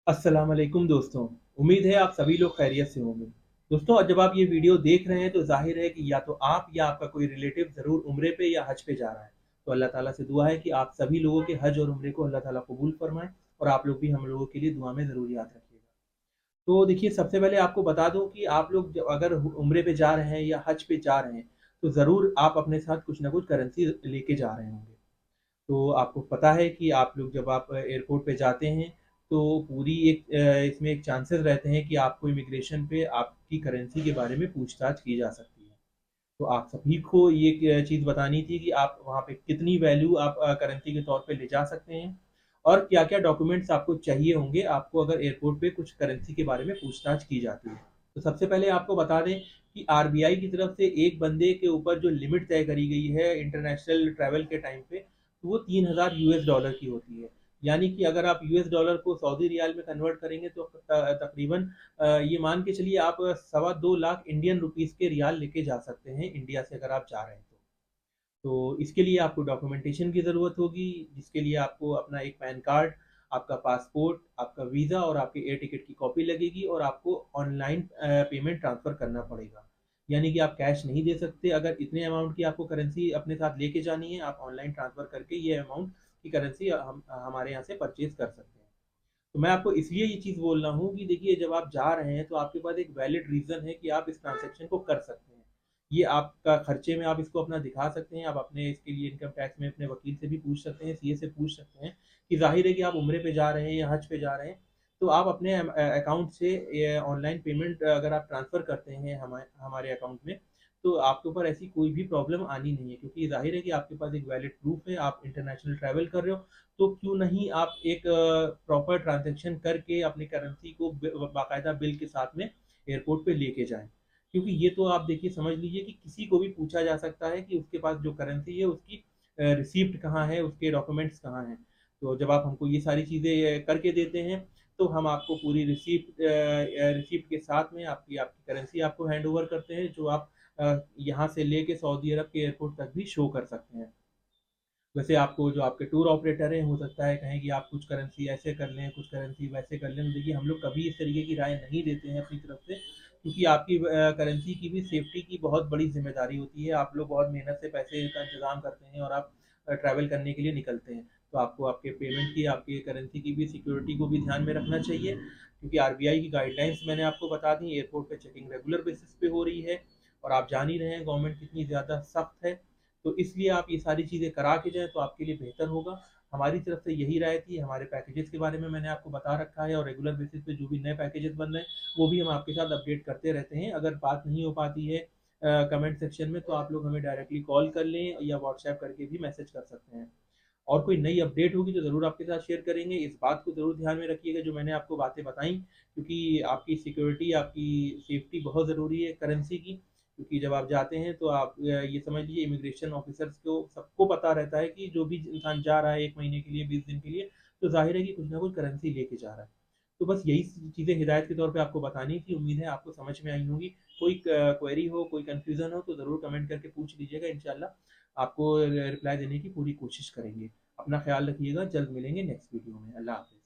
अस्सलाम वालेकुम दोस्तों। उम्मीद है आप सभी लोग खैरियत से होंगे। दोस्तों जब आप ये वीडियो देख रहे हैं तो ज़ाहिर है कि या तो आप या आपका कोई रिलेटिव ज़रूर उम्रे पे या हज पे जा रहा है। तो अल्लाह ताला से दुआ है कि आप सभी लोगों के हज और उम्रे को अल्लाह ताला कबूल फरमाए और आप लोग भी हम लोगों के लिए दुआ में ज़रूर याद रखिएगा। तो देखिए सबसे पहले आपको बता दूँ कि आप लोग अगर उम्रे पे जा रहे हैं या हज पे जा रहे हैं, तो ज़रूर आप अपने साथ कुछ ना कुछ करेंसी लेके जा रहे होंगे। तो आपको पता है कि आप लोग जब आप एयरपोर्ट पे जाते हैं, तो पूरी इसमें एक चांसेस रहते हैं कि आपको इमिग्रेशन पे आपकी करेंसी के बारे में पूछताछ की जा सकती है। तो आप सभी को ये चीज़ बतानी थी कि आप वहाँ पे कितनी वैल्यू आप करेंसी के तौर पे ले जा सकते हैं और क्या-क्या डॉक्यूमेंट्स आपको चाहिए होंगे आपको अगर एयरपोर्ट पे कुछ करेंसी के बारे में पूछताछ की जाती है। तो सबसे पहले आपको बता दें कि आरबीआई की तरफ से एक बंदे के ऊपर जो लिमिट तय करी गई है इंटरनेशनल ट्रैवल के टाइम पे, तो वो 3000 यूएस डॉलर की होती है। यानी कि अगर आप यूएस डॉलर को सऊदी रियाल में कन्वर्ट करेंगे तो तकरीबन ये मान के चलिए आप सवा 2 लाख इंडियन रुपीस के रियाल लेके जा सकते हैं इंडिया से अगर आप जा रहे हैं तो। तो इसके लिए आपको डॉक्यूमेंटेशन की ज़रूरत होगी, जिसके लिए आपको अपना एक पैन कार्ड, आपका पासपोर्ट, आपका वीज़ा और आपके एयर टिकट की कॉपी लगेगी और आपको ऑनलाइन पेमेंट ट्रांसफ़र करना पड़ेगा। यानी कि आप कैश नहीं दे सकते, अगर इतने अमाउंट की आपको करेंसी अपने साथ लेके जानी है, आप ऑनलाइन ट्रांसफ़र करके ये अमाउंट की करेंसी हम हमारे यहाँ से परचेज़ कर सकते हैं। तो मैं आपको इसलिए ये चीज़ बोल रहा हूँ कि देखिए जब आप जा रहे हैं तो आपके पास एक वैलिड रीज़न है कि आप इस ट्रांज़ैक्शन को कर सकते हैं। ये आपका खर्चे में आप इसको अपना दिखा सकते हैं, आप अपने इसके लिए इनकम टैक्स में अपने वकील से भी पूछ सकते हैं, सीए से पूछ सकते हैं कि ज़ाहिर है कि आप उम्रे पे जा रहे हैं या हज पे जा रहे हैं, तो आप अपने अकाउंट से ये ऑनलाइन पेमेंट अगर आप ट्रांसफ़र करते हैं हमारे अकाउंट में, तो आपके ऊपर ऐसी कोई भी प्रॉब्लम आनी नहीं है क्योंकि ज़ाहिर है कि आपके पास एक वैलिड प्रूफ़ है, आप इंटरनेशनल ट्रैवल कर रहे हो, तो क्यों नहीं आप एक प्रॉपर ट्रांज़ैक्शन करके अपनी करेंसी को बाकायदा बिल के साथ में एयरपोर्ट पे लेके जाएँ। क्योंकि ये तो आप देखिए समझ लीजिए कि किसी को भी पूछा जा सकता है कि उसके पास जो करेंसी है उसकी रिसीप्ट कहाँ है, उसके डॉक्यूमेंट्स कहाँ हैं। तो जब आप हमको ये सारी चीज़ें करके देते हैं, तो हम आपको पूरी रिसीप्ट के साथ में आपकी आपकी करेंसी आपको हैंडओवर करते हैं जो आप यहाँ से लेके सऊदी अरब के एयरपोर्ट तक भी शो कर सकते हैं। वैसे आपको जो आपके टूर ऑपरेटर हैं, हो सकता है कहें कि आप कुछ करेंसी ऐसे कर लें, कुछ करेंसी वैसे कर लें। तो देखिए हम लोग कभी इस तरीके की राय नहीं देते हैं अपनी तरफ से क्योंकि आपकी करेंसी की भी सेफ्टी की बहुत बड़ी ज़िम्मेदारी होती है। आप लोग बहुत मेहनत से पैसे का इंतज़ाम करते हैं और आप ट्रैवल करने के लिए निकलते हैं। तो आपको आपके पेमेंट की, आपकी करेंसी की भी सिक्योरिटी को भी ध्यान में रखना चाहिए क्योंकि आरबीआई की गाइडलाइंस मैंने आपको बता दी, एयरपोर्ट पे चेकिंग रेगुलर बेसिस पे हो रही है और आप जान ही रहे हैं गवर्नमेंट कितनी ज़्यादा सख्त है। तो इसलिए आप ये सारी चीज़ें करा के जाएँ तो आपके लिए बेहतर होगा। हमारी तरफ से यही राय थी, हमारे पैकेजेज़ के बारे में मैंने आपको बता रखा है और रेगुलर बेसिस पे जो भी नए पैकेजेज़ बन रहे हैं, वो भी हम आपके साथ अपडेट करते रहते हैं। अगर बात नहीं हो पाती है कमेंट सेक्शन में तो आप लोग हमें डायरेक्टली कॉल कर लें या व्हाट्सएप करके भी मैसेज कर सकते हैं। और कोई नई अपडेट होगी तो ज़रूर आपके साथ शेयर करेंगे। इस बात को ज़रूर ध्यान में रखिएगा जो मैंने आपको बातें बताई क्योंकि आपकी सिक्योरिटी, आपकी सेफ्टी बहुत ज़रूरी है करेंसी की। क्योंकि जब आप जाते हैं तो आप ये समझ लीजिए इमिग्रेशन ऑफिसर्स को सबको पता रहता है कि जो भी इंसान जा रहा है 1 महीने के लिए, 20 दिन के लिए, तो ज़ाहिर है कि कुछ ना कुछ करेंसी लेके जा रहा है। तो बस यही चीज़ें हिदायत के तौर पे आपको बतानी थी। उम्मीद है आपको समझ में आई होंगी। कोई क्वेरी हो, कोई कन्फ्यूज़न हो तो ज़रूर कमेंट करके पूछ लीजिएगा। इंशाल्लाह आपको रिप्लाई देने की पूरी कोशिश करेंगे। अपना ख्याल रखिएगा, जल्द मिलेंगे नेक्स्ट वीडियो में। अल्लाह हाफ़िज़।